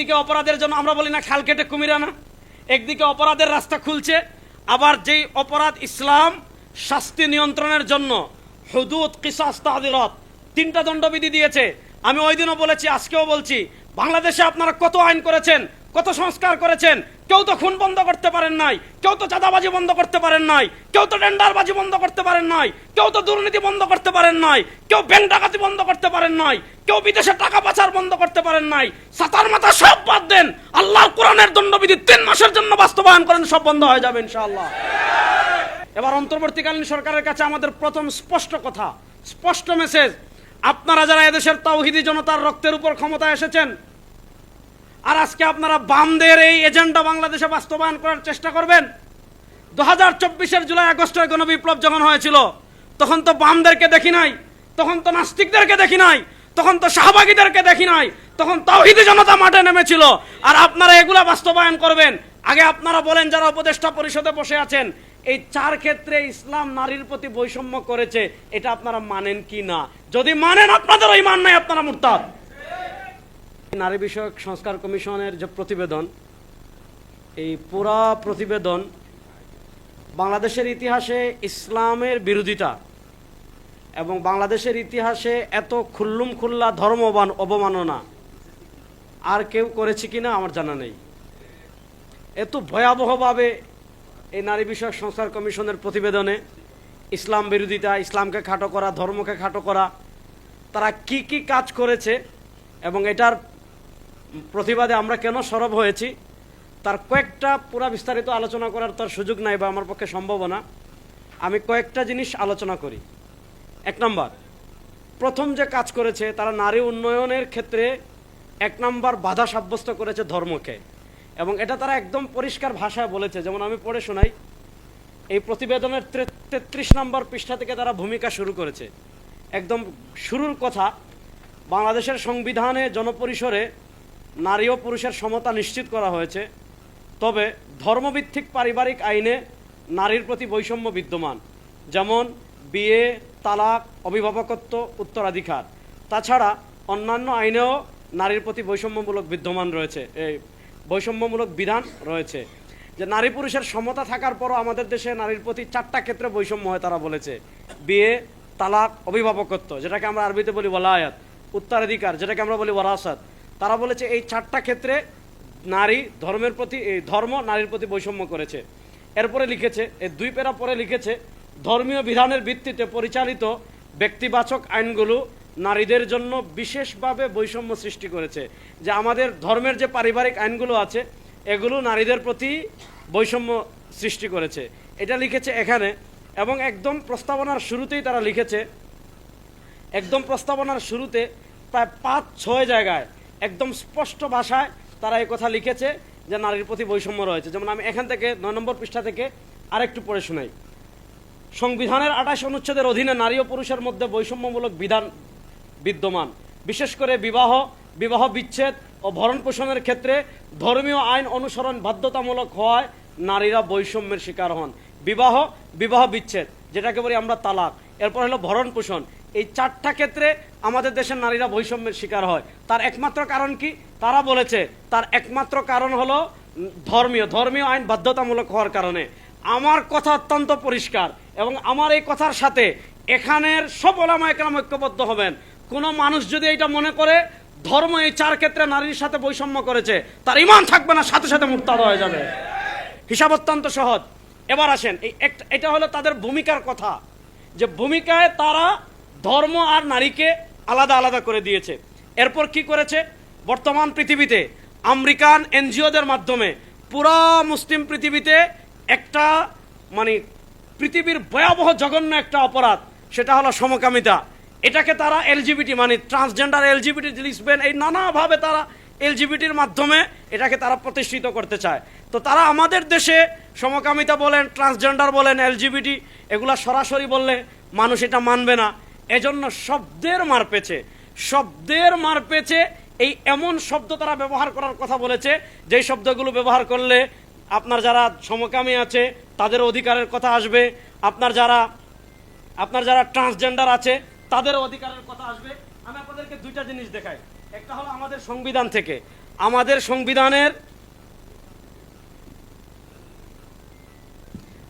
একদিকে অপরাধের জন্য আমরা বলি না খাল কেটে কুমির আনা, একদিকে অপরাধের রাস্তা খুলছে, আবার যেই অপরাধ ইসলাম শাস্তি নিয়ন্ত্রণের জন্য হুদুদ, কিসাস, তা'যীরাত 3টা দণ্ডবিধি দিয়েছে। আমি ওই দিনও বলেছি, আজকেও বলছি, বাংলাদেশে আপনারা কত আইন করেছেন, কত সংস্কার করেছেন, কেউ তো খুন বন্ধ করতে পারেন নাই, কেউ তো চাঁদাবাজি বন্ধ করতে পারেন নাই, কেউ তো টেন্ডারবাজি বন্ধ করতে পারেন নাই, কেউ তো দুর্নীতি বন্ধ করতে পারেন নাই, কেউ ব্যাংক ডাকাতি বন্ধ করতে পারেন নাই, কেউ বিদেশে টাকা পাচার বন্ধ করতে পারেন নাই। সাতার মাথা সব বাদ দেন, আল্লাহর কোরআনের দণ্ডবিধি 3 মাসের জন্য বাস্তবায়ন করেন, সব বন্ধ হয়ে যাবে ইনশাআল্লাহ। এবার অন্তর্বর্তীকালীন সরকারের কাছে আমাদের প্রথম স্পষ্ট কথা, স্পষ্ট মেসেজ, আপনারা যারা এদেশের তাওহীদি জনতার রক্তের উপর ক্ষমতায় এসেছেন, আর আজকে আপনারা বামদের এই এজেন্ডা বাংলাদেশে বাস্তবায়ন করার চেষ্টা করবেন। 2024-এর জুলাই আগস্টের গণবিপ্লব যখন হয়েছিল, তখন তো বামদেরকে দেখি নাই, তখন তো নাস্তিকদেরকে দেখি নাই, তখন তো শাহবাগীদেরকে দেখি নাই, তখন তাওহীদি জনতা মাঠে নেমেছিল। আর আপনারা এগুলা বাস্তবায়ন করবেন। আগে আপনারা বলেন, যারা উপদেষ্টা পরিষদে বসে আছেন, এই 4 ক্ষেত্রে ইসলাম নারীর প্রতি বৈষম্য করেছে, এটা আপনারা মানেন কি না? যদি মানেন, আপনাদের ঈমান নাই, আপনারা মুরতাদ। নারী বিষয়ক সংস্কার কমিশনের যে প্রতিবেদন, এই পুরা প্রতিবেদন বাংলাদেশের ইতিহাসে ইসলামের বিরোধিতা এবং বাংলাদেশের ইতিহাসে এত খুল্লুম খুল্লা ধর্ম অবমাননা আর কেউ করেছে কিনা আমার জানা নেই। এত ভয়াবহভাবে এই নারী বিষয়ক সংস্কার কমিশনের প্রতিবেদনে ইসলাম বিরোধিতা, ইসলামকে খাটো করা, ধর্মকে খাটো করা, তারা কি কি কাজ করেছে এবং এটার প্রতিবাদে আমরা কেন সরব হয়েছি, তার কয়েকটা পুরা বিস্তারিত আলোচনা করার তার সুযোগ নাই বা আমার পক্ষে সম্ভব না। আমি কয়েকটা জিনিস আলোচনা করি। 1 নম্বর, প্রথম যে কাজ করেছে, তারা নারী উন্নয়নের ক্ষেত্রে 1 নম্বর বাধা সাব্যস্ত করেছে ধর্মকে, এবং এটা তারা একদম পরিষ্কার ভাষায় বলেছে। যেমন আমি পড়ে শোনাই, এই প্রতিবেদনের 33 নম্বর পৃষ্ঠা থেকে তারা ভূমিকা শুরু করেছে। একদম শুরুর কথা, বাংলাদেশের সংবিধানে জনপরিসরে নারী ও পুরুষের সমতা নিশ্চিত করা হয়েছে, তবে ধর্মভিত্তিক পারিবারিক আইনে নারীর প্রতি বৈষম্য বিদ্যমান, যেমন বিয়ে, তালাক, অভিভাবকত্ব, উত্তরাধিকার। তাছাড়া অন্যান্য আইনেও নারীর প্রতি বৈষম্যমূলক বিদ্যমান রয়েছে, এই বৈষম্যমূলক বিধান রয়েছে। যে নারী পুরুষের সমতা থাকার পরও আমাদের দেশে নারীর প্রতি 4টা ক্ষেত্রে বৈষম্য হয়, তারা বলেছে। বিয়ে, তালাক, অভিভাবকত্ব, যেটাকে আমরা আরবিতে বলি ওয়ালায়াত, উত্তরাধিকার, যেটাকে আমরা বলি ওয়ারাসাত। তারা বলেছে এই 4টা ক্ষেত্রে নারী ধর্মের প্রতি, এই ধর্ম নারীর প্রতি বৈষম্য করেছে। এরপরে লিখেছে, এই 2 প্যারা পরে লিখেছে, ধর্মীয় বিধানের ভিত্তিতে পরিচালিত ব্যক্তিবাচক আইনগুলো নারীদের জন্য বিশেষভাবে বৈষম্য সৃষ্টি করেছে। যে আমাদের ধর্মের যে পারিবারিক আইনগুলো আছে, এগুলো নারীদের প্রতি বৈষম্য সৃষ্টি করেছে, এটা লিখেছে এখানে। এবং একদম প্রস্তাবনার শুরুতেই তারা লিখেছে, একদম প্রস্তাবনার শুরুতে প্রায় 5-6 জায়গায় একদম স্পষ্ট ভাষায় তারা এই কথা লিখেছে যে নারীর প্রতি বৈষম্য রয়েছে। যেমন আমি এখান থেকে 9 নম্বর পৃষ্ঠা থেকে আরেকটু পড়ে শোনাই। সংবিধানের 28 অনুচ্ছেদের অধীনে নারী ও পুরুষের মধ্যে বৈষম্যমূলক বিধান বিদ্যমান, বিশেষ করে বিবাহ বিচ্ছেদ ও ভরণ পোষণের ক্ষেত্রে ধর্মীয় আইন অনুসরণ বাধ্যতামূলক হওয়ায় নারীরা বৈষম্যের শিকার হন। বিবাহ বিচ্ছেদ, যেটাকে বলি আমরা তালাক, এরপর হলো ভরণ পোষণ, এই 4টা ক্ষেত্রে আমাদের দেশের নারীরা বৈষম্যের শিকার হয়। তার একমাত্র কারণ কি? তারা বলেছে তার একমাত্র কারণ হলো ধর্মীয় আইন বাধ্যতামূলক হওয়ার কারণে। আমার কথা অত্যন্ত পরিষ্কার, এবং আমার এই কথার সাথে এখানের সব ওলামায়ে কেরাম ঐক্যবদ্ধ হবেন। কোনো মানুষ যদি এটা মনে করে ধর্ম এই 4 ক্ষেত্রে নারীর সাথে বৈষম্য করেছে, তার ঈমান থাকবে না, সাথে সাথে মুরতাদ হয়ে যাবে। হিসাব অত্যন্ত সহজ। এবার আসেন, এটা হলো তাদের ভূমিকার কথা, যে ভূমিকায় তারা ধর্ম আর নারীকে আলাদা আলাদা করে দিয়েছে। এরপর কি করেছে? বর্তমান পৃথিবীতে আমেরিকান এনজিওদের মাধ্যমে পুরা মুসলিম পৃথিবীতে একটা পৃথিবীর ভয়াবহ জঘন্য একটা অপরাধ, সেটা হলো সমকামিতা। এটাকে তারা এলজিবিটি ট্রান্সজেন্ডার, এলজিবিটি লিসবেন, এই নানাভাবে তারা এলজিবিটির মাধ্যমে এটাকে তারা প্রতিষ্ঠিত করতে চায়। তো তারা আমাদের দেশে সমকামিতা বলেন, ট্রান্সজেন্ডার বলেন, এলজিবিটি, এগুলা সরাসরি বললে মানুষ এটা মানবে না। এজন্য শব্দের মার পেছে এই এমন শব্দ তারা ব্যবহার করার কথা বলেছে, যেই শব্দগুলো ব্যবহার করলে আপনার যারা সমকামী আছে তাদের অধিকারের কথা আসবে, আপনার যারা ট্রান্সজেন্ডার আছে তাদের অধিকারের কথা আসবে। আমি আপনাদেরকে 2টা জিনিস দেখাই। একটা হলো আমাদের সংবিধান থেকে, আমাদের সংবিধানের,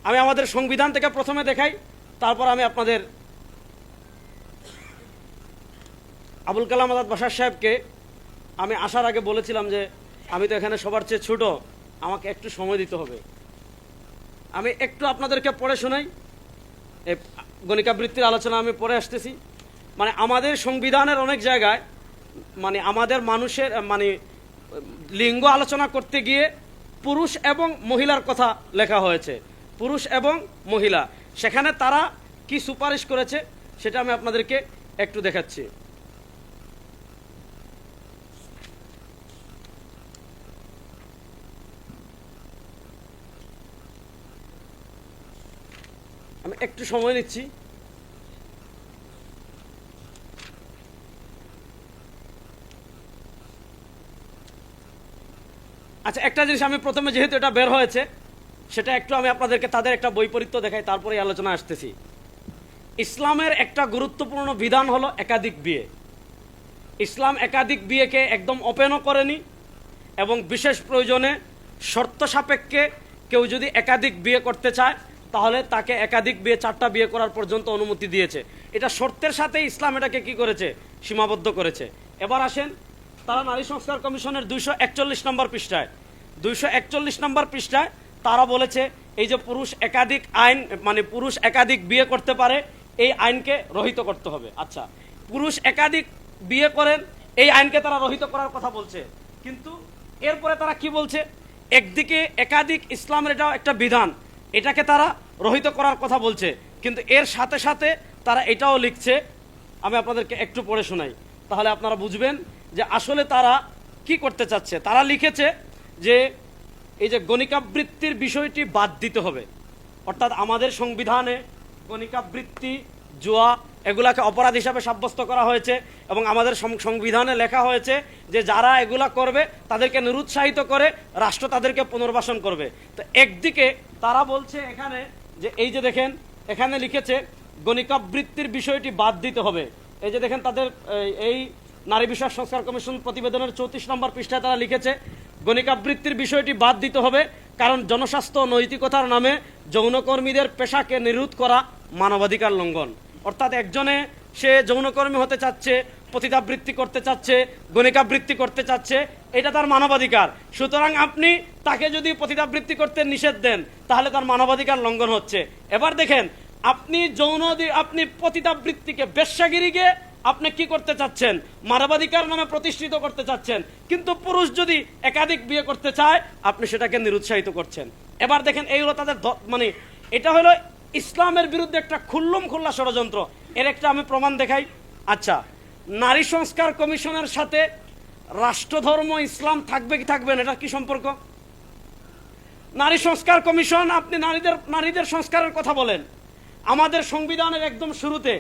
আমি আমাদের সংবিধান থেকে প্রথমে দেখাই, তারপর আমি আপনাদের আবুল কালাম আজাদ বাশার সাহেবকে আমি আসার আগে বলেছিলাম যে আমি তো এখানে সবার চেয়ে ছোট, আমাকে একটু সময় দিতে হবে। আমি একটু আপনাদেরকে পড়ে শোনাই। এই গণিকা বৃত্তির আলোচনা আমি পড়ে আসতেছি। মানে আমাদের সংবিধানের অনেক জায়গায় মানে আমাদের মানুষের মানে লিঙ্গ আলোচনা করতে গিয়ে পুরুষ এবং মহিলার কথা লেখা হয়েছে, পুরুষ এবং মহিলা। সেখানে তারা কি সুপারিশ করেছে সেটা আমি আপনাদেরকে একটু দেখাচ্ছি। আমি একটু সময় নিচ্ছি। আচ্ছা, একটা জিনিস আমি প্রথমে, যেহেতু এটা বের হয়েছে, সেটা একটু আমি আপনাদেরকে তাদের একটা বৈপরীত্য দেখাই, তারপরে আলোচনা আসতেছি। ইসলামের একটা গুরুত্বপূর্ণ বিধান হলো একাধিক বিয়ে। ইসলাম একাধিক বিয়েকে একদম ওপেনও করেনি, এবং বিশেষ প্রয়োজনে শর্ত সাপেক্ষে কেউ যদি একাধিক বিয়ে করতে চায় তাহলে তাকে একাধিক বিয়ে, 4টা বিয়ে করার পর্যন্ত অনুমতি দিয়েছে। এটা শর্তের সাথে ইসলাম এটাকে কি করেছে, সীমাবদ্ধ করেছে। এবার আসেন, তারা নারী সংস্কার কমিশনের 241 নম্বর পৃষ্ঠায়, 241 নম্বর পৃষ্ঠায় তারা বলেছে এই যে পুরুষ একাধিক আইন, মানে পুরুষ একাধিক বিয়ে করতে পারে, এই আইনকে রহিত করতে হবে। আচ্ছা, পুরুষ একাধিক বিয়ে করেন, এই আইনকে তারা রহিত করার কথা বলছে, কিন্তু এরপরে তারা কি বলছে, একদিকে একাধিক ইসলামের এটাও একটা বিধান, এটাকে তারা রহিত করার কথা বলছে, কিন্তু এর সাথে সাথে তারা এটাও লিখছে। আমি আপনাদেরকে একটু পড়ে শোনাই, তাহলে আপনারা বুঝবেন যে আসলে তারা কি করতে চাচ্ছে। তারা লিখেছে যে এই যে গণিকাবৃত্তির বিষয়টি বাদ দিতে হবে, অর্থাৎ আমাদের সংবিধানে গণিকাবৃত্তি, জুয়া এগুলাকে অপরাধ হিসাবে সাব্যস্ত করা হয়েছে, এবং আমাদের সংবিধানে লেখা হয়েছে যে যারা এগুলা করবে তাদেরকে নিরুৎসাহিত করে রাষ্ট্র তাদেরকে পুনর্বাসন করবে। তো একদিকে তারা বলছে এখানে যে এই যে দেখেন এখানে লিখেছে গণিকাবৃত্তির বিষয়টি বাদ দিতে হবে। এই যে দেখেন তাদের এই নারী বিষয়ক সংস্কার কমিশন প্রতিবেদনের 34 নম্বর পৃষ্ঠায় তারা লিখেছে গণিকাবৃত্তির বিষয়টি বাদ দিতে হবে, কারণ জনস্বাস্থ্য ও নৈতিকতার নামে যৌনকর্মীদের পেশাকে নিরোধ করা মানবাধিকার লঙ্ঘন। অর্থাৎ একজনে সে যৌনকর্মী হতে চাচ্ছে, পতিতাবৃত্তি করতে চাচ্ছে, গণিকাবৃত্তি করতে চাচ্ছে, এটা তার মানবাধিকার। সুতরাং আপনি তাকে যদি পতিতাবৃত্তি করতে নিষেধ দেন তাহলে তার মানবাধিকার লঙ্ঘন হচ্ছে। এবার দেখেন, আপনি পতিতাবৃত্তিকে, বেশ্যাগিরিকে আপনি কি করতে চাচ্ছেন, মানবাধিকার নামে প্রতিষ্ঠিত করতে চাচ্ছেন, কিন্তু পুরুষ যদি একাধিক বিয়ে করতে চায় আপনি সেটাকে নিরুৎসাহিত করছেন। এবার দেখেন এই হলো তাদের মানে এটা হলো ইসলামের বিরুদ্ধে একটা খুল্লুম খুল্লা ষড়যন্ত্র। এর একটা আমি প্রমাণ দেখাই। আচ্ছা, নারী সংস্কার কমিশনের সাথে রাষ্ট্রধর্ম ইসলাম থাকবে কি থাকবে না, এটা কি সম্পর্ক? নারী সংস্কার কমিশন, আপনি নারীদের সংস্কারের কথা বলেন, আমাদের সংবিধানের একদম শুরুতে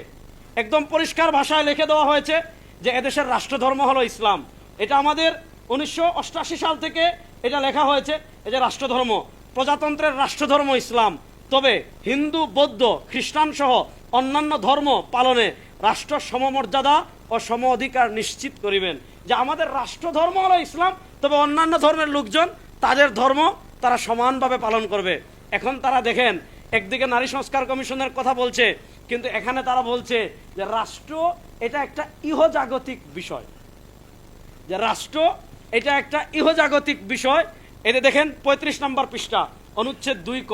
একদম পরিষ্কার ভাষায় লিখে দেওয়া হয়েছে যে এদেশের রাষ্ট্রধর্ম হলো ইসলাম। এটা আমাদের 1988 সাল থেকে এটা লেখা হয়েছে, এই যে রাষ্ট্রধর্ম, প্রজাতন্ত্রের রাষ্ট্রধর্ম ইসলাম, তবে হিন্দু, বৌদ্ধ, খ্রিস্টান সহ অন্যান্য ধর্ম পালনে রাষ্ট্র সমমর্যাদা ও সম অধিকার নিশ্চিত করিবেন। যে আমাদের রাষ্ট্রধর্ম হলো ইসলাম, তবে অন্যান্য ধর্মের লোকজন তাদের ধর্ম তারা সমানভাবে পালন করবে। এখন তারা দেখেন একদিকে নারী সংস্কার কমিশনের কথা বলছে, কিন্তু এখানে তারা বলছে যে রাষ্ট্র এটা একটা ইহজাগতিক বিষয়, যে রাষ্ট্র এটা একটা ইহজাগতিক বিষয়। এতে দেখেন 35 নম্বর পৃষ্ঠা, অনুচ্ছেদ 2 ক,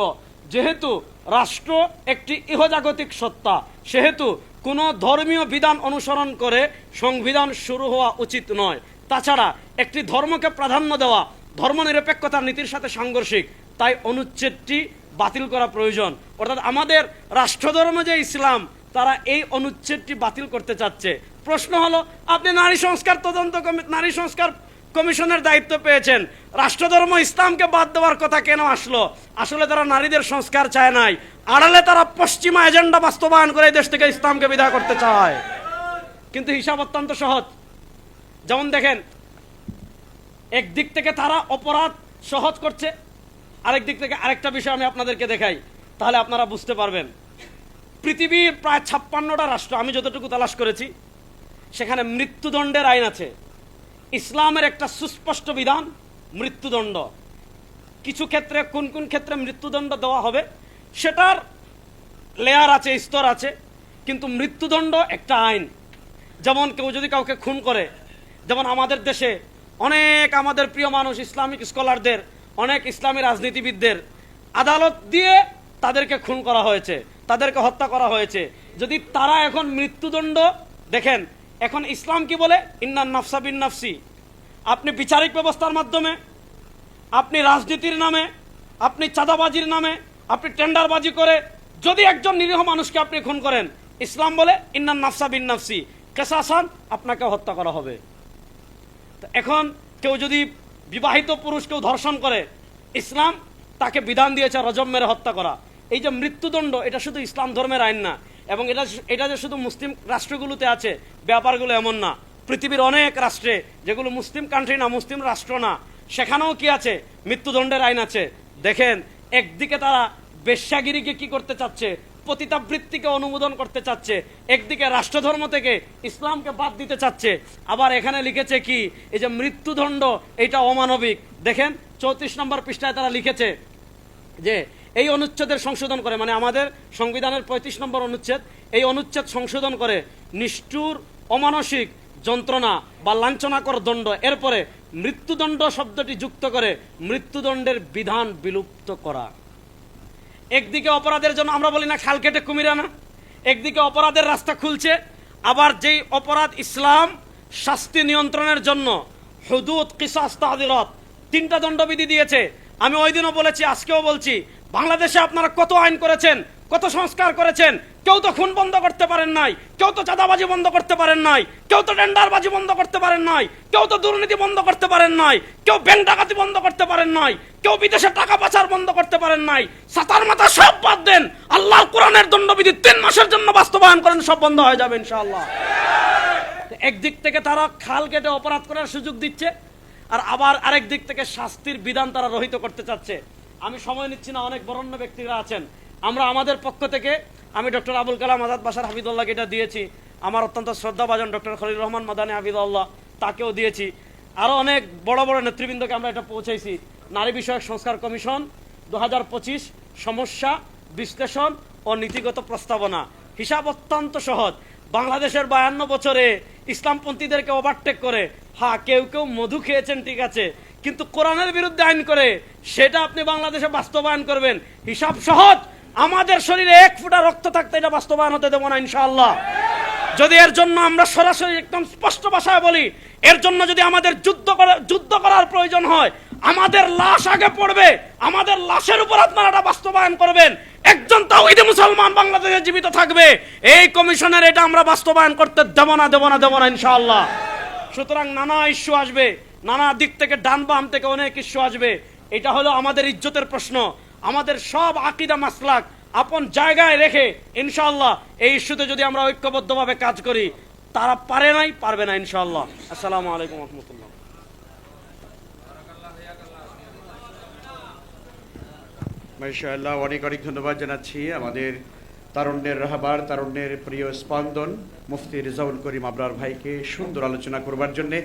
যেহেতু রাষ্ট্র একটি ইহজাগতিক সত্তা, সেহেতু কোনো ধর্মীয় বিধান অনুসরণ করে সংবিধান শুরু হওয়া উচিত নয়। তাছাড়া একটি ধর্মকে প্রাধান্য দেওয়া ধর্মনিরপেক্ষতার নীতির সাথে সাংঘর্ষিক, তাই অনুচ্ছেদটি বাতিল করা প্রয়োজন। অর্থাৎ আমাদের রাষ্ট্রধর্ম যে ইসলাম, তারা এই অনুচ্ছেদটি বাতিল করতে চাচ্ছে। প্রশ্ন হলো, আপনি নারী সংস্কার কমিশনের দায়িত্ব পেয়েছেন, রাষ্ট্রধর্ম ইসলামকে বাদ দেওয়ার কথা কেন আসলো? আসলে তারা নারীদের সংস্কার চায় নাই, আড়ালে তারা পশ্চিমা এজেন্ডা বাস্তবায়ন করে এই দেশ থেকে ইসলামকে বিদায় করতে চায়। কিন্তু হিসাব অত্যন্ত সহজ। যেমন দেখেন, একদিক থেকে তারা অপরাধ সহজ করছে, আরেক দিক থেকে আরেকটা বিষয় আমি আপনাদেরকে দেখাই, তাহলে আপনারা বুঝতে পারবেন। পৃথিবীর প্রায় 56টা রাষ্ট্র, আমি যতটুকু তালাশ করেছি, সেখানে মৃত্যুদণ্ডের আইন আছে। ইসলামের একটা সুস্পষ্ট বিধান মৃত্যুদণ্ড। কিছু ক্ষেত্রে কোন কোন ক্ষেত্রে মৃত্যুদণ্ড দেওয়া হবে সেটার লেয়ার আছে, স্তর আছে, কিন্তু মৃত্যুদণ্ড একটা আইন। যেমন কেউ যদি কাউকে খুন করে, যেমন আমাদের দেশে অনেক আমাদের প্রিয় মানুষ ইসলামিক স্কলারদের, অনেক ইসলামী রাজনীতিবিদদের আদালত দিয়ে তাদেরকে খুন করা হয়েছে, তাদেরকে হত্যা করা হয়েছে। যদি তারা এখন মৃত্যুদণ্ড দেখেন, এখন ইসলাম কি বলে, ইন্নান নাফসা বিন নাফসি। আপনি বিচারিক ব্যবস্থার মাধ্যমে, আপনি রাজনীতির নামে, আপনি চাঁদাবাজির নামে, আপনি টেন্ডারবাজি করে যদি একজন নিরীহ মানুষকে আপনি খুন করেন, ইসলাম বলে ইন্নান নাফসা বিন নাফসি, কেসাসান, আপনাকে হত্যা করা হবে। এখন কেউ যদি বিবাহিত পুরুষ কেউ ধর্ষণ করে, ইসলাম তাকে বিধান দিয়েছে রজম মেরে হত্যা করা। এই যে মৃত্যুদণ্ড, এটা শুধু ইসলাম ধর্মের আইন না, এবং এটা যে শুধু মুসলিম রাষ্ট্রগুলোতে আছে ব্যাপারগুলো এমন না। পৃথিবীর অনেক রাষ্ট্রে, যেগুলো মুসলিম কান্ট্রি না, মুসলিম রাষ্ট্র না, সেখানেও কি আছে, মৃত্যুদণ্ডের আইন আছে। দেখেন, একদিকে তারা বেশ্যাগিরিকে কি করতে চাচ্ছে, পতিতাবৃত্তিকে অনুমোদন করতে চাচ্ছে, একদিকে রাষ্ট্রধর্ম থেকে ইসলামকে বাদ দিতে চাচ্ছে। আবার এখানে লিখেছে কি, এই যে মৃত্যুদণ্ড এটা অমানবিক। দেখেন 34 নম্বর পৃষ্ঠায় তারা লিখেছে যে এই অনুচ্ছেদের সংশোধন করে, মানে আমাদের সংবিধানের 35 নম্বর অনুচ্ছেদ, এই অনুচ্ছেদ সংশোধন করে নিষ্ঠুর অমানসিক যন্ত্রণা বা লাঞ্ছনাকর দণ্ড, এরপরে মৃত্যুদণ্ড শব্দটি যুক্ত করে মৃত্যুদণ্ডের বিধান বিলুপ্ত করা। একদিকে অপরাধের জন্য আমরা বলি না খাল কেটে কুমির আনা, একদিকে অপরাধের রাস্তা খুলছে, আবার যেই অপরাধ ইসলাম শাস্তি নিয়ন্ত্রণের জন্য হুদুদ, কিসাস, তাহদিরাত 3টা দণ্ডবিধি দিয়েছে। আমি ওই দিনও বলেছি, আজকেও বলছি, বাংলাদেশে আপনারা কত আইন করেছেন, কত সংস্কার করেছেন, কেউ তো খুন বন্ধ করতে পারেন নাই, কেউ তো চাঁদাবাজি বন্ধ করতে পারেন নাই, কেউ তো টেন্ডারবাজি বন্ধ করতে পারেন নাই, কেউ তো দুর্নীতি বন্ধ করতে পারেন নাই, কেউ ব্যাংক ডাকাতি বন্ধ করতে পারেন নাই, কেউ বিদেশে টাকা পাচার বন্ধ করতে পারেন নাই। সাতার মাথা সব বাদ দেন, আল্লাহর কোরআনের দণ্ডবিধি 3 মাসের জন্য বাস্তবায়ন করেন, সব বন্ধ হয়ে যাবে ইনশাআল্লাহ। একদিক থেকে তারা খাল কেটে অপরাধ করার সুযোগ দিচ্ছে, আর আবার আরেক দিক থেকে শাস্তির বিধান তারা রহিত করতে চাচ্ছে। আমি সময় নিচ্ছি না, অনেক বরেণ্য ব্যক্তিরা আছেন। আমরা আমাদের পক্ষ থেকে, আমি ডক্টর আবুল কালাম আজাদ বাশার হাফিজুল্লাহকে এটা দিয়েছি, আমার অত্যন্ত শ্রদ্ধাভাজন ডক্টর খলিল রহমান মাদানী হাফিজুল্লাহ তাকেও দিয়েছি, আরও অনেক বড় বড় নেতৃবৃন্দকে আমরা এটা পৌঁছেছি। নারী বিষয়ক সংস্কার কমিশন 2025 সমস্যা বিশ্লেষণ ও নীতিগত প্রস্তাবনা। হিসাব অত্যন্ত সহজ। বাংলাদেশের 52 বছরে ইসলামপন্থীদেরকে ওভারটেক করে, হ্যাঁ কেউ কেউ মধু খেয়েছেন ঠিক আছে, কিন্তু কোরআনের বিরুদ্ধে আইন করে সেটা আপনি বাংলাদেশে বাস্তবায়ন করবেন। হিসাব সহজ, আমাদের শরীরে 1 ফোঁটা রক্ত থাকতে এটা বাস্তবায়ন হতে দেব না ইনশাআল্লাহ। যদি এর জন্য আমরা সরাসরি একদম স্পষ্ট ভাষায় বলি, এর জন্য যদি আমাদের যুদ্ধ করার প্রয়োজন হয়, আমাদের লাশ আগে পড়বে, আমাদের লাশের উপর আপনারা এটা বাস্তবায়ন করবেন। একজন তাওহীদি মুসলমান বাংলাদেশে জীবিত থাকবে, এই কমিশনের এটা আমরা বাস্তবায়ন করতে দেব না ইনশাআল্লাহ। সুতরাং নানা ইস্যু আসবে, নানা দিক থেকে, ডান বাম থেকে অনেক ইস্যু আসবে। এটা হলো আমাদের ইজ্জতের প্রশ্ন। আমাদের সব আকীদা মাসলাক আপন জায়গায় রেখে ইনশাআল্লাহ এই ইস্যুতে যদি আমরা ঐক্যবদ্ধভাবে কাজ করি, তারা পারবে না ইনশাআল্লাহ। আসসালামু আলাইকুম ওয়া রাহমাতুল্লাহ। মাশাআল্লাহ, অনেক অনেক ধন্যবাদ জানাচ্ছি আমাদের তারুণ্যের রাহবার, তারুণ্যের প্রিয় স্পন্দন মুফতি রেজাউল করিম আবরার ভাইকে সুন্দর আলোচনা করবার জন্যে।